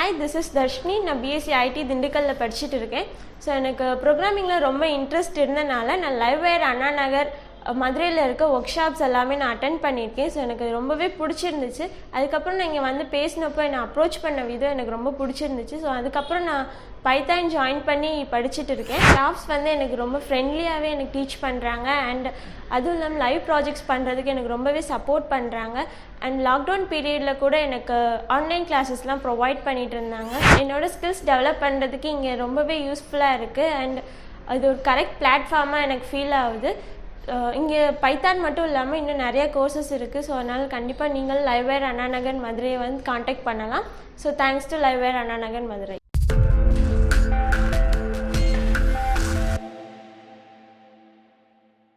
Hi, this is Darshini. நான் BSc IT திண்டுக்கல்ல படிச்சிட்டு இருக்கேன். ஸோ எனக்கு ப்ரோக்ராமிங்கில் ரொம்ப இன்ட்ரெஸ்ட் இருந்தனால நான் லைவ்வயர் அண்ணாநகர் மதுரையில் இருக்க ஒர்க் ஷாப்ஸ் எல்லாமே நான் அட்டென்ட் பண்ணியிருக்கேன். ஸோ எனக்கு ரொம்பவே பிடிச்சிருந்துச்சு. அதுக்கப்புறம் நான் இங்கே வந்து பேசினப்போ என்னை அப்ரோச் பண்ண விதம் எனக்கு ரொம்ப பிடிச்சிருந்துச்சு. ஸோ அதுக்கப்புறம் நான் பைத்தான் ஜாயின் பண்ணி படிச்சுட்டு இருக்கேன். ஸ்டாஃப்ஸ் வந்து எனக்கு ரொம்ப ஃப்ரெண்ட்லியாகவே எனக்கு டீச் பண்ணுறாங்க. அண்ட் அதுவும் இல்லாமல் லைவ் ப்ராஜெக்ட்ஸ் பண்ணுறதுக்கு எனக்கு ரொம்பவே சப்போர்ட் பண்ணுறாங்க. அண்ட் லாக்டவுன் பீரியடில் கூட எனக்கு ஆன்லைன் கிளாஸஸ்லாம் ப்ரொவைட் பண்ணிகிட்டு இருந்தாங்க. என்னோடய ஸ்கில்ஸ் டெவலப் பண்ணுறதுக்கு இங்கே ரொம்பவே யூஸ்ஃபுல்லாக இருக்குது. அண்ட் அது ஒரு கரெக்ட் பிளாட்ஃபார்மாக எனக்கு ஃபீல் ஆகுது. இங்கே பைத்தான் மட்டும் இல்லாமல் இன்னும் நிறைய கோர்சஸ் இருக்குது. ஸோ அதனால் கண்டிப்பாக நீங்கள் லைவ்வயர் அண்ணாநகர் மதுரையை வந்து காண்டாக்ட் பண்ணலாம். So thanks to Livewire Anna Nagar Madurai.